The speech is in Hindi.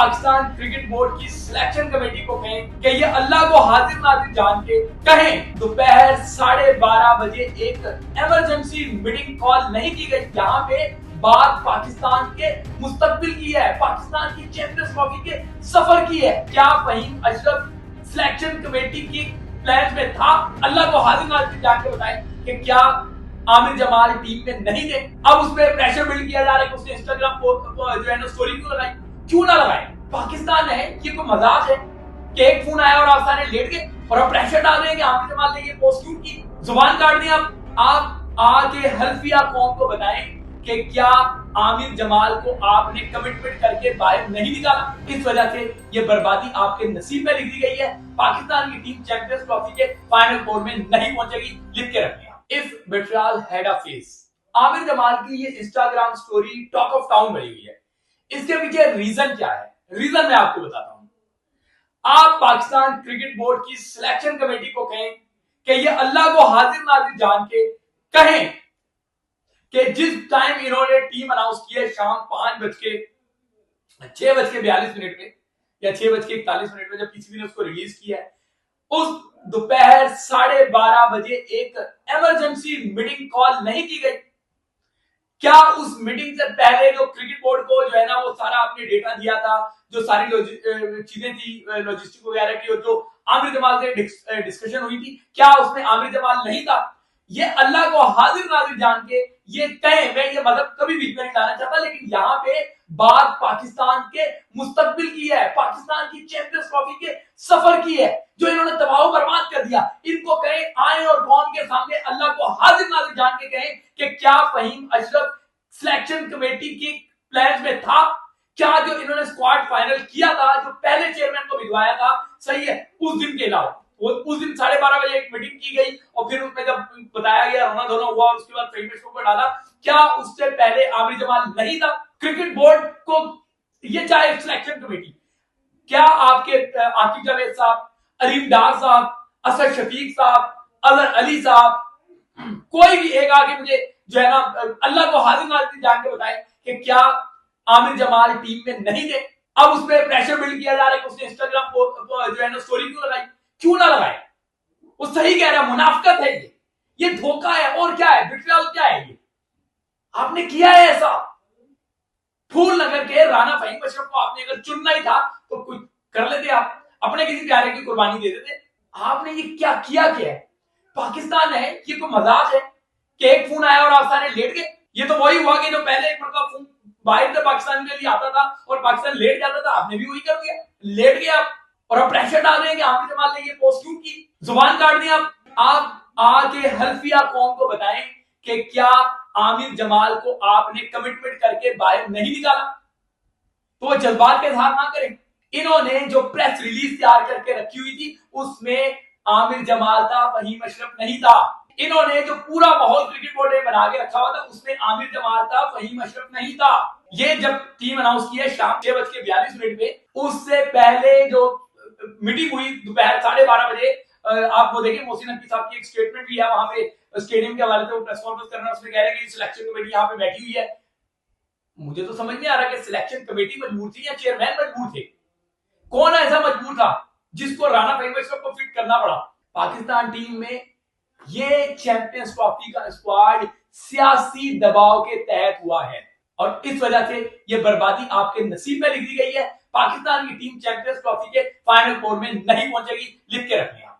पाकिस्तान क्रिकेट बोर्ड की सिलेक्शन कमेटी को कहें कि ये अल्लाह को हाजिर नाजिर जान के कहें दोपहर 12:30 बजे एक इमरजेंसी मीटिंग कॉल नहीं की गई। यहाँ पे बात पाकिस्तान के मुस्तकबिल की है, पाकिस्तान की चैंपियंस ट्रॉफी के सफर की है। क्या फहीम अशरफ सिलेक्शन कमेटी की प्लान में था? अल्लाह को हाजिर नाजिर जान के बताएं कि क्या आमिर जमाल टीम में नहीं थे? अब उस पर प्रेशर बिल्ड किया जा रहा है कि उसने इंस्टाग्राम जो है ना स्टोरी क्यों लगाई, क्यों ना लगाए? पाकिस्तान है, ये कोई मजाक है कि एक फोन आया और आप सारे लेट गए और अब प्रेशर डाल रहे हैं कि आमिर जमाल ने ये पोस्ट क्यों की? जुबान काट दी। आप आके हल्फिया कौम को बताएं कि क्या आमिर जमाल को आपने कमिटमेंट करके बाहर नहीं निकाला? इस वजह से ये बर्बादी आपके नसीब में लिख दी गई है। पाकिस्तान की टीम चैंपियंस ट्रॉफी के फाइनल फोर में नहीं पहुंचेगी, लिख के रखिए। If betrayal had a face, Aamir Jamal की ये Instagram story talk of town बनी हुई है। इसके पीछे रीजन क्या है? रीजन मैं आपको बताता हूं। आप पाकिस्तान क्रिकेट बोर्ड की सिलेक्शन कमेटी को कहें कि ये अल्लाह को हाजिर नाजिर जान के कहें कि जिस टाइम इन्होंने टीम अनाउंस की है शाम 6:42 पे या 6:41 पे, जब किसी ने उसको रिलीज किया है, उस दोपहर 12:30 बजे एक इमरजेंसी मीटिंग कॉल नहीं की गई। क्या उस मीटिंग से पहले जो क्रिकेट बोर्ड को जो है ना वो सारा आपने डेटा दिया था, जो सारी चीजें थी लॉजिस्टिक वगैरह की, जो आमिर जमाल से डिस्कशन हुई थी, क्या उसमें आमिर जमाल नहीं था? ये अल्लाह को हाजिर नाजिर जान के ये कहें, मैं ये मतलब कभी बीच में नहीं लाना चाहता, लेकिन यहाँ पे बात पाकिस्तान के मुस्तकबिल की है, पाकिस्तान की चैंपियंस ट्रॉफी के सफर की है, जो इन्होंने तबाह बर्बाद कर दिया। इनको कहें, आए और कौम के सामने अल्लाह को हाजिर नाजिर जान के कहें कि क्या फहीम अशरफ सिलेक्शन कमेटी की प्लान में था? क्या जो इन्होंने स्क्वाड फाइनल किया था, जो पहले चेयरमैन को भिजवाया था, सही है, उस दिन के अलावा उस दिन 12:30 बजे एक मीटिंग की गई और फिर उसमें जब बताया गया, रोना धोना हुआ और उसके बाद फेमस शो पर डाला, क्या उससे पहले आमिर जमाल नहीं था? क्रिकेट बोर्ड को ये चाहे सिलेक्शन कमेटी, क्या आपके आकिब जावेद साहब, अलीम डार साहब, असद शफीक साहब, अजहर अली साहब, कोई भी एक आके मुझे जो है ना अल्लाह को हाजिर नाजिर जान के बताए कि क्या आमिर जमाल टीम में नहीं थे? अब उस पर प्रेशर बिल्ड किया जा रहा है कि उसने इंस्टाग्राम जो है ना स्टोरी क्यों लगाई, क्यों ना लगाए? वो सही कह रहा है, मुनाफिकत है ये धोखा है। और क्या है? बिट्रियल क्या है? ये आपने किया है ऐसा। फूल नगर के राना फहीम अशरफ को आपने अगर चुनना ही था तो कुछ कर लेते, आप अपने किसी प्यारे की कुर्बानी दे देते। आपने ये क्या किया? क्या है? पाकिस्तान है, ये कोई मजाक है कि एक फोन आया और आप सारे लेट गए? ये तो वही हुआ कि जो पहले एक मतलब फोन बाहर से पाकिस्तान के लिए आता था और पाकिस्तान लेट जाता था, आपने भी वही कर दिया, लेट गए आप और अब प्रेशर डाल रहे हैं कि आमिर जमाल ने ये पोस्ट क्यों की? जुबान काट दी। आप आके हल्फिया कौम को बताएं कि क्या आमिर जमाल को आपने कमिटमेंट करके बाहर नहीं निकाला? तो वो जज्बात के इजहार ना करें। इन्होंने जो प्रेस रिलीज तैयार करके रखी हुई थी उसमें आमिर जमाल था, फहीम अशरफ नहीं था। इन्होंने जो पूरा माहौल क्रिकेट बोर्ड ने बना के रखा हुआ था उसमें आमिर जमाल था, फहीम अशरफ नहीं था। ये जब टीम अनाउंस की है शाम 6:42 पे, उससे पहले जो मीटिंग हुई दोपहर 12:30 बजे, आप वो देखिए मोहसिन नकवी साहब की एक स्टेटमेंट भी है वहां पे स्टेडियम के हवाले से, वो प्रेस कॉन्फ्रेंस कर रहे हैं, उसमें कह रहे हैं कि सिलेक्शन कमेटी यहाँ पे बैठी हुई है। मुझे तो समझ नहीं आ रहा कि सिलेक्शन कमेटी मजबूर थी या चेयरमैन मजबूर थे। कौन ऐसा मजबूर था जिसको राना फहीम अशरफ को फिट करना पड़ा? पाकिस्तान टीम में ये चैंपियंस ट्रॉफी का स्क्वाड सियासी दबाव के तहत हुआ है और इस वजह से ये बर्बादी आपके नसीब में लिख दी गई है। पाकिस्तान की टीम चैंपियंस ट्रॉफी के फाइनल फोर में नहीं पहुंचेगी, लिख के रखिए।